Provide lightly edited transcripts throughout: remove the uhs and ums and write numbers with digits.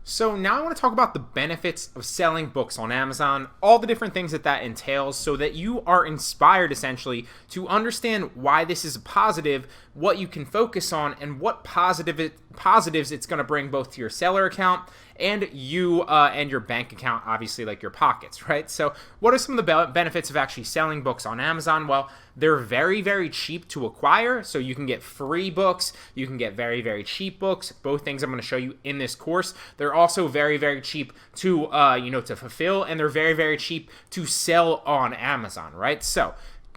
So now I want to talk about the benefits of selling books on Amazon, all the different things that entails, so that you are inspired essentially to understand why this is a positive, what you can focus on, and what positives it's going to bring both to your seller account and you and your bank account, obviously, like your pockets, right? So what are some of the benefits of actually selling books on Amazon? Well, they're very, very cheap to acquire. So you can get free books. You can get very, very cheap books. Both things I'm going to show you in this course. They're also very, very cheap to, to fulfill, and they're very, very cheap to sell on Amazon, right? So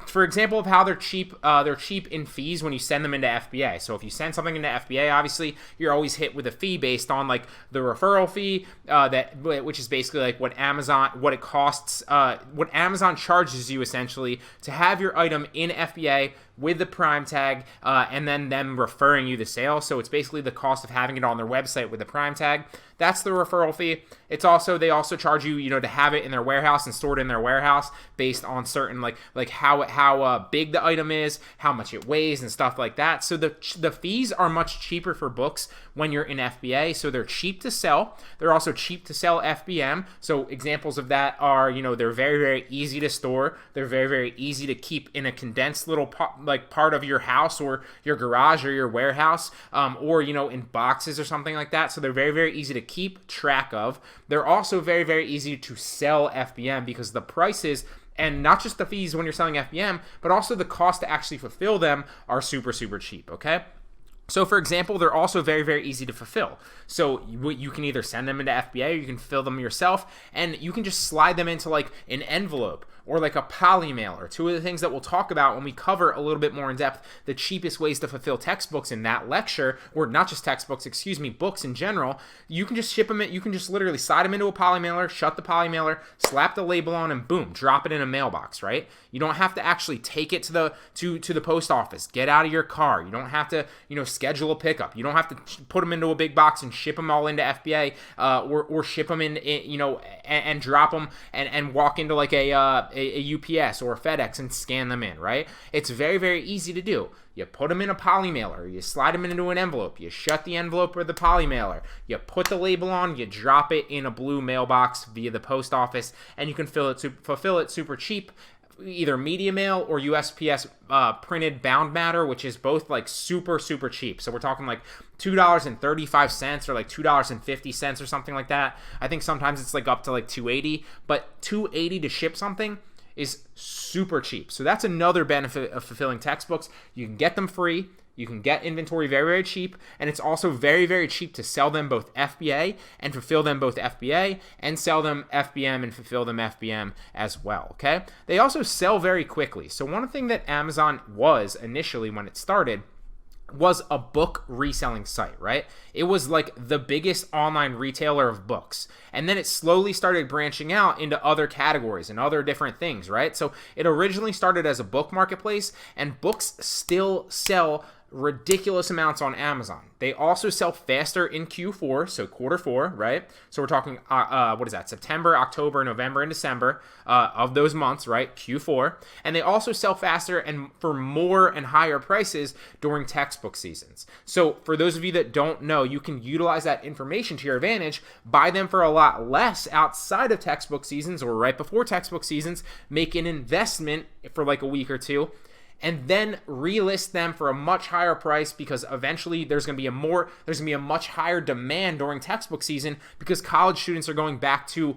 for example of how they're cheap in fees when you send them into FBA. So if you send something into FBA, obviously you're always hit with a fee based on like the referral fee, which is basically like what it costs, what Amazon charges you essentially to have your item in FBA with the Prime tag, and then them referring you the sale. So it's basically the cost of having it on their website with the Prime tag. That's the referral fee. They also charge you, to have it in their warehouse and stored in their warehouse based on certain like how big the item is, how much it weighs, and stuff like that. So the fees are much cheaper for books when you're in FBA. So they're cheap to sell. They're also cheap to sell FBM. So examples of that are, they're very, very easy to store. They're very, very easy to keep in a condensed little part of your house or your garage or your warehouse, or in boxes or something like that. So they're very, very easy to keep track of. They're also very, very easy to sell FBM because the prices, and not just the fees when you're selling FBM, but also the cost to actually fulfill them, are super, super cheap, okay? So for example, they're also very, very easy to fulfill. So you can either send them into FBA or you can fill them yourself, and you can just slide them into like an envelope or like a poly mailer. Two of the things that we'll talk about when we cover a little bit more in depth the cheapest ways to fulfill textbooks in that lecture, or not just textbooks, books in general. You can just ship them. You can just literally slide them into a poly mailer, shut the poly mailer, slap the label on, and boom, drop it in a mailbox, right? You don't have to actually take it to the post office. Get out of your car. You don't have to schedule a pickup. You don't have to put them into a big box and ship them all into FBA, or ship them in and drop them and walk into like a UPS or a FedEx and scan them in, right? It's very, very easy to do. You put them in a poly mailer, you slide them into an envelope, you shut the envelope with the poly mailer, you put the label on, you drop it in a blue mailbox via the post office, and you can fulfill it super cheap, either media mail or USPS printed bound matter, which is both like super, super cheap. So we're talking like $2.35 or like $2.50 or something like that. I think sometimes it's like up to like $2.80, but $2.80 to ship something is super cheap. So that's another benefit of fulfilling textbooks. You can get them free. You can get inventory very, very cheap, and it's also very, very cheap to sell them both FBA and fulfill them both FBA, and sell them FBM and fulfill them FBM as well, okay? They also sell very quickly. So one thing that Amazon was initially when it started was a book reselling site, right? It was like the biggest online retailer of books. And then it slowly started branching out into other categories and other different things, right? So it originally started as a book marketplace, and books still sell ridiculous amounts on Amazon. They also sell faster in Q4, so quarter four, right? So we're talking, September, October, November, and December of those months, right? Q4. And they also sell faster and for more and higher prices during textbook seasons. So for those of you that don't know, you can utilize that information to your advantage, buy them for a lot less outside of textbook seasons or right before textbook seasons, make an investment for like a week or two, and then relist them for a much higher price, because eventually there's going to be a much higher demand during textbook season, because college students are going back to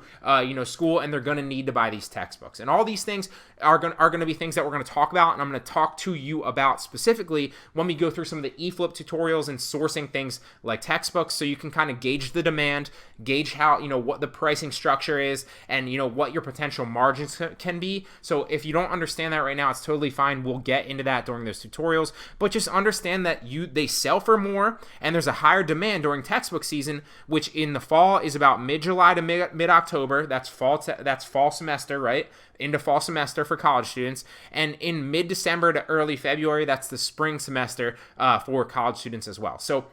school, and they're going to need to buy these textbooks. And all these things are going to be things that we're going to talk about, and I'm going to talk to you about specifically when we go through some of the eFlip tutorials and sourcing things like textbooks, so you can kind of gauge the demand, gauge how, what the pricing structure is, and what your potential margins can be. So if you don't understand that right now, it's totally fine. We'll get into that during those tutorials, but just understand that they sell for more, and there's a higher demand during textbook season, which in the fall is about mid-July to mid-October. That's fall semester, right? Into fall semester for college students. And in mid-December to early February, that's the spring semester for college students as well. So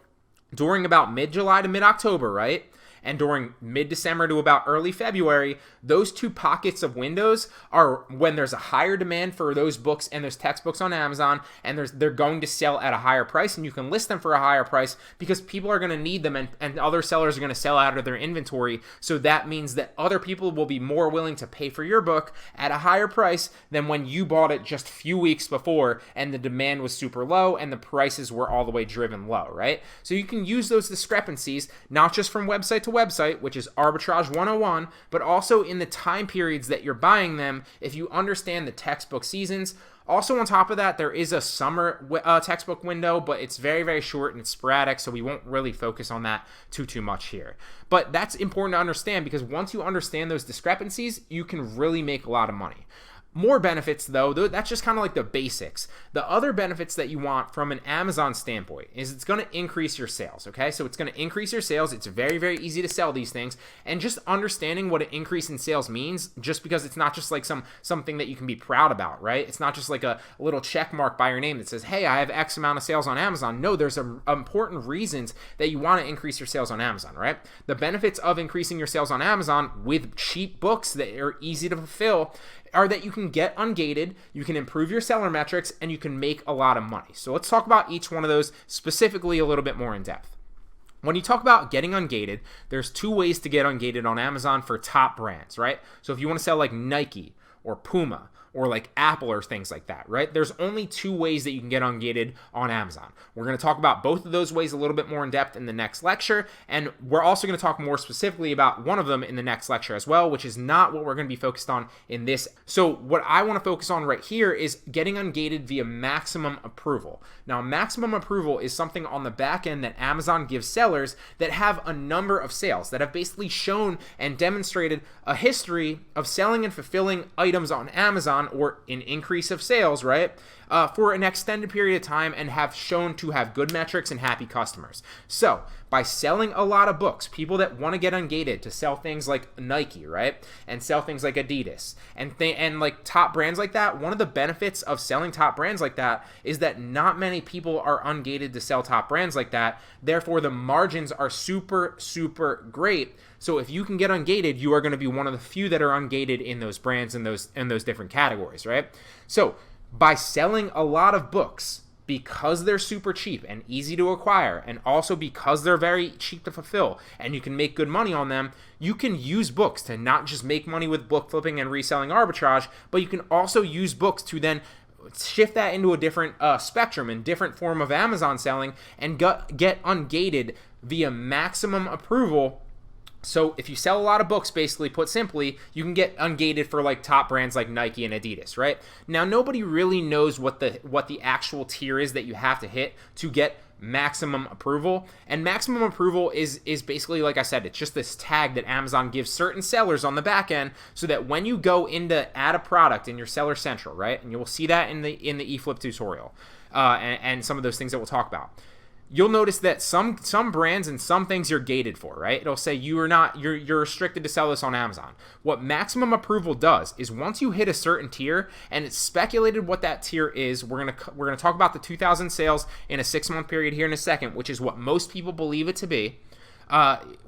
during about mid-July to mid-October, right? and during mid-December to about early February, those two pockets of windows are when there's a higher demand for those books and those textbooks on Amazon, and they're going to sell at a higher price, and you can list them for a higher price because people are going to need them, and other sellers are going to sell out of their inventory. So that means that other people will be more willing to pay for your book at a higher price than when you bought it just a few weeks before and the demand was super low and the prices were all the way driven low, right? So you can use those discrepancies not just from website to website, which is arbitrage 101, but also in the time periods that you're buying them if you understand the textbook seasons. Also, on top of that, there is a summer textbook window, but it's very, very short and it's sporadic, so we won't really focus on that too much here. But that's important to understand because once you understand those discrepancies, you can really make a lot of money. More benefits, though, that's just kind of like the basics. The other benefits that you want from an Amazon standpoint is it's going to increase your sales, okay? So it's going to increase your sales. It's very, very easy to sell these things. And just understanding what an increase in sales means, just because it's not just like something that you can be proud about, right? It's not just like a little check mark by your name that says, hey, I have X amount of sales on Amazon. No, there's important reasons that you want to increase your sales on Amazon, right? The benefits of increasing your sales on Amazon with cheap books that are easy to fulfill are that you can get ungated, you can improve your seller metrics, and you can make a lot of money. So let's talk about each one of those specifically a little bit more in depth. When you talk about getting ungated, there's two ways to get ungated on Amazon for top brands, right? So if you want to sell like Nike or Puma or like Apple or things like that, right? There's only two ways that you can get ungated on Amazon. We're going to talk about both of those ways a little bit more in depth in the next lecture, and we're also going to talk more specifically about one of them in the next lecture as well, which is not what we're going to be focused on in this. So what I want to focus on right here is getting ungated via maximum approval. Now, maximum approval is something on the back end that Amazon gives sellers that have a number of sales, that have basically shown and demonstrated a history of selling and fulfilling items on Amazon or an increase of sales, right, for an extended period of time and have shown to have good metrics and happy customers. So by selling a lot of books, people that want to get ungated to sell things like Nike, right, and sell things like Adidas and like top brands like that, one of the benefits of selling top brands like that is that not many people are ungated to sell top brands like that. Therefore, the margins are super, super great. So if you can get ungated, you are going to be one of the few that are ungated in those brands and those different categories, right? So by selling a lot of books, because they're super cheap and easy to acquire, and also because they're very cheap to fulfill and you can make good money on them, you can use books to not just make money with book flipping and reselling arbitrage, but you can also use books to then shift that into a different spectrum and different form of Amazon selling and get ungated via maximum approval. So if you sell a lot of books, basically put simply, you can get ungated for like top brands like Nike and Adidas, right? Now, nobody really knows what the actual tier is that you have to hit to get maximum approval. And maximum approval is basically, like I said, it's just this tag that Amazon gives certain sellers on the back end so that when you go in to add a product in your Seller Central, right? And you will see that in the eFlip tutorial and some of those things that we'll talk about. You'll notice that some brands and some things you're gated for, right? It'll say you're restricted to sell this on Amazon. What maximum approval does is once you hit a certain tier, and it's speculated what that tier is, we're gonna talk about the 2,000 sales in a 6-month period here in a second, which is what most people believe it to be.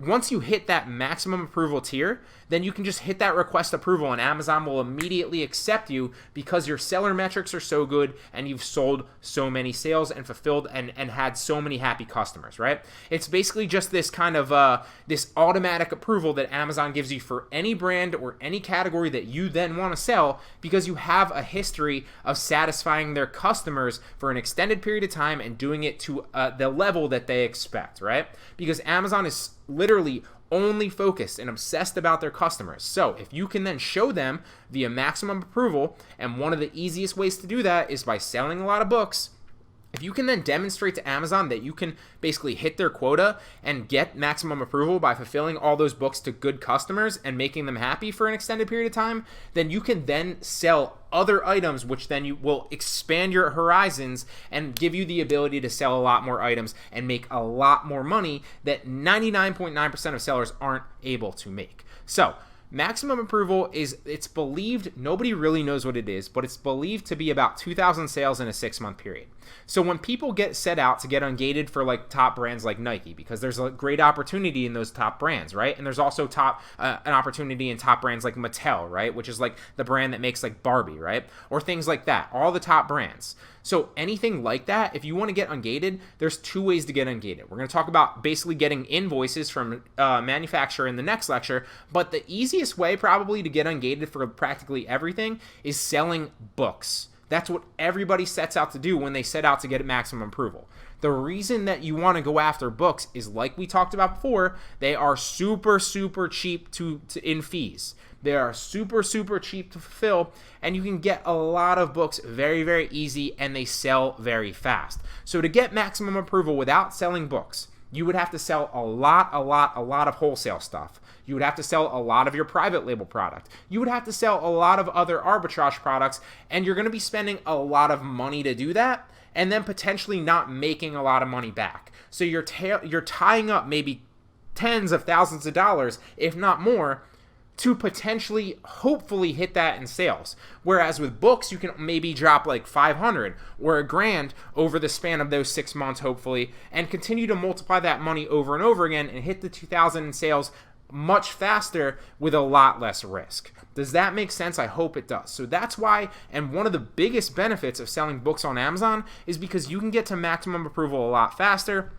Once you hit that maximum approval tier, then you can just hit that request approval and Amazon will immediately accept you because your seller metrics are so good and you've sold so many sales and fulfilled and had so many happy customers, right? It's basically just this kind of this automatic approval that Amazon gives you for any brand or any category that you then want to sell because you have a history of satisfying their customers for an extended period of time and doing it to the level that they expect, right? Because Amazon is literally only focused and obsessed about their customers. So if you can then show them via maximum approval, and one of the easiest ways to do that is by selling a lot of books, if you can then demonstrate to Amazon that you can basically hit their quota and get maximum approval by fulfilling all those books to good customers and making them happy for an extended period of time, then you can then sell other items, which then you will expand your horizons and give you the ability to sell a lot more items and make a lot more money that 99.9% of sellers aren't able to make. So Maximum approval it's believed, nobody really knows what it is, but it's believed to be about 2,000 sales in a 6-month period. So when people get set out to get ungated for like top brands like Nike, because there's a great opportunity in those top brands, right? And there's also an opportunity in top brands like Mattel, right? Which is like the brand that makes like Barbie, right? Or things like that, all the top brands. So anything like that, if you want to get ungated, there's 2 ways to get ungated. We're going to talk about basically getting invoices from manufacturer in the next lecture, but the easiest way probably to get ungated for practically everything is selling books. That's what everybody sets out to do when they set out to get maximum approval. The reason that you want to go after books is, like we talked about before, they are super, super cheap in fees. They are super, super cheap to fulfill, and you can get a lot of books very, very easy, and they sell very fast. So to get maximum approval without selling books, you would have to sell a lot of wholesale stuff. You would have to sell a lot of your private label product. You would have to sell a lot of other arbitrage products, and you're going to be spending a lot of money to do that, and then potentially not making a lot of money back. So you're tying up maybe tens of thousands of dollars, if not more, to potentially, hopefully hit that in sales. Whereas with books, you can maybe drop like 500 or $1,000 over the span of those 6 months, hopefully, and continue to multiply that money over and over again and hit the 2,000 in sales much faster with a lot less risk. Does that make sense? I hope it does. So that's why, and one of the biggest benefits of selling books on Amazon is because you can get to maximum approval a lot faster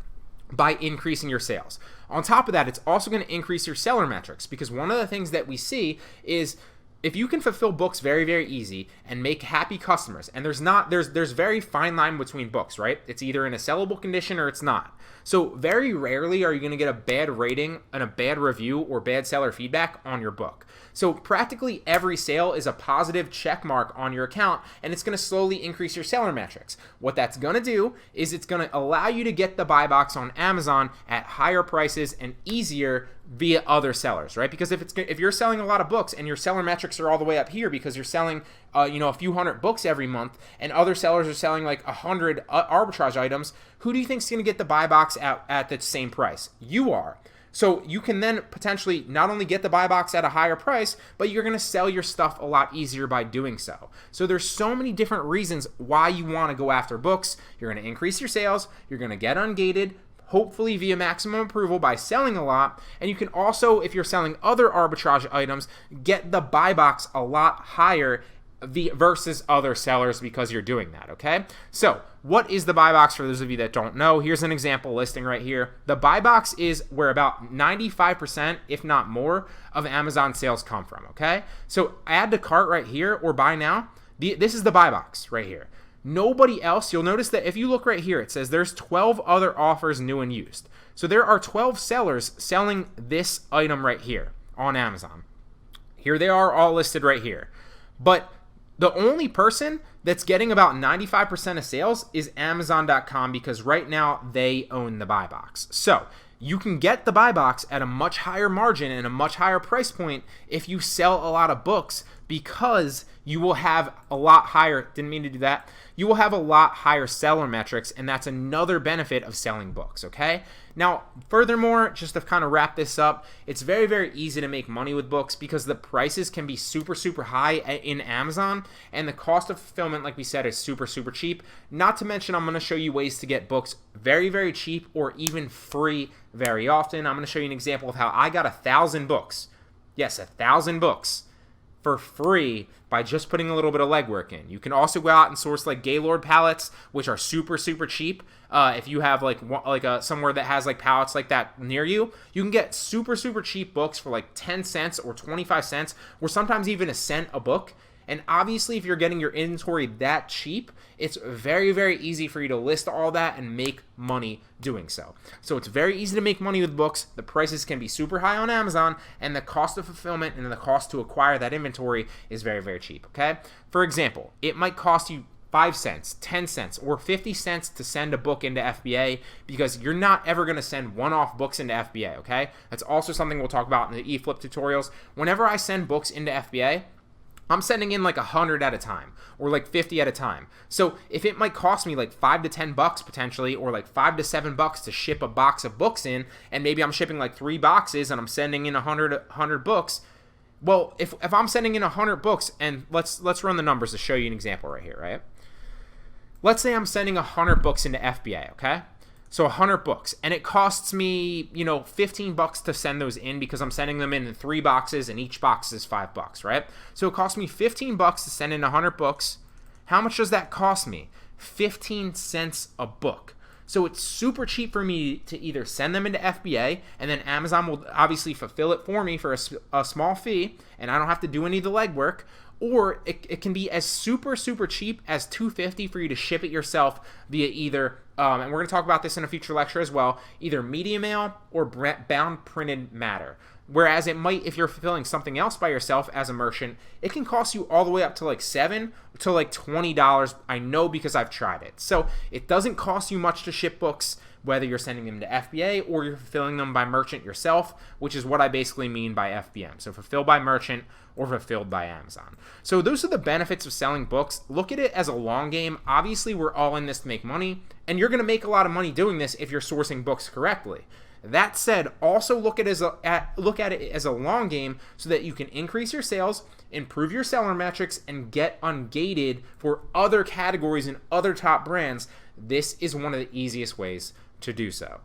by increasing your sales. On top of that, it's also going to increase your seller metrics, because one of the things that we see is if you can fulfill books very, very easy and make happy customers, and there's very fine line between books, right? It's either in a sellable condition or it's not. So very rarely are you going to get a bad rating and a bad review or bad seller feedback on your book. So practically every sale is a positive check mark on your account, and it's going to slowly increase your seller metrics. What that's going to do is it's going to allow you to get the buy box on Amazon at higher prices and easier via other sellers, right? Because if you're selling a lot of books and your seller metrics are all the way up here because you're selling a few hundred books every month, and other sellers are selling like 100 arbitrage items, who do you think is going to get the buy box at the same price? You are. So you can then potentially not only get the buy box at a higher price, but you're going to sell your stuff a lot easier by doing so. So there's so many different reasons why you want to go after books. You're going to increase your sales. You're going to get ungated, hopefully via maximum approval by selling a lot. And you can also, if you're selling other arbitrage items, get the buy box a lot higher versus other sellers because you're doing that, okay? So what is the buy box for those of you that don't know? Here's an example listing right here. The buy box is where about 95%, if not more, of Amazon sales come from, okay? So add to cart right here or buy now. This is the buy box right here. Nobody else, you'll notice that if you look right here, it says there's 12 other offers new and used. So there are 12 sellers selling this item right here on Amazon. Here they are all listed right here. But the only person that's getting about 95% of sales is Amazon.com, because right now they own the buy box. So you can get the buy box at a much higher margin and a much higher price point if you sell a lot of books, because you will have a lot higher, didn't mean to do that, you will have a lot higher seller metrics, and that's another benefit of selling books, okay? Now, furthermore, just to kind of wrap this up, it's very, very easy to make money with books because the prices can be super, super high in Amazon, and the cost of fulfillment, like we said, is super, super cheap. Not to mention, I'm going to show you ways to get books very, very cheap or even free very often. I'm going to show you an example of how I got 1,000 books. Yes, 1,000 books for free by just putting a little bit of legwork in. You can also go out and source like Gaylord pallets, which are super, super cheap. If you have like somewhere that has like pallets like that near you, you can get super, super cheap books for like 10 cents or 25 cents, or sometimes even a cent a book. And obviously, if you're getting your inventory that cheap, it's very, very easy for you to list all that and make money doing so. So it's very easy to make money with books. The prices can be super high on Amazon, and the cost of fulfillment and the cost to acquire that inventory is very, very cheap, okay? For example, it might cost you 5 cents, 10 cents, or 50 cents to send a book into FBA, because you're not ever going to send one-off books into FBA, okay? That's also something we'll talk about in the eFlip tutorials. Whenever I send books into FBA, I'm sending in like 100 at a time or like 50 at a time. So if it might cost me like $5 to $10 potentially, or like $5 to $7 to ship a box of books in, and maybe I'm shipping like 3 boxes and I'm sending in 100 books, Well, if I'm sending in 100 books, and let's run the numbers to show you an example right here, right? Let's say I'm sending 100 books into FBA, okay? So 100 books, and it costs me, $15 to send those in because I'm sending them in 3 boxes, and each box is $5, right? So it costs me $15 to send in 100 books. How much does that cost me? 15 cents a book. So it's super cheap for me to either send them into FBA, and then Amazon will obviously fulfill it for me for a small fee, and I don't have to do any of the legwork, or it can be as super cheap as $2.50 for you to ship it yourself via either, and we're going to talk about this in a future lecture as well, either media mail or bound printed matter. Whereas it might, if you're fulfilling something else by yourself as a merchant, it can cost you all the way up to like $7 to like $20. I know because I've tried it. So it doesn't cost you much to ship books, whether you're sending them to FBA or you're fulfilling them by merchant yourself, which is what I basically mean by FBM. So fulfilled by merchant or fulfilled by Amazon. So those are the benefits of selling books. Look at it as a long game. Obviously, we're all in this to make money, and you're going to make a lot of money doing this if you're sourcing books correctly. That said, also look at it as a long game so that you can increase your sales, improve your seller metrics, and get ungated for other categories and other top brands. This is one of the easiest ways to do so.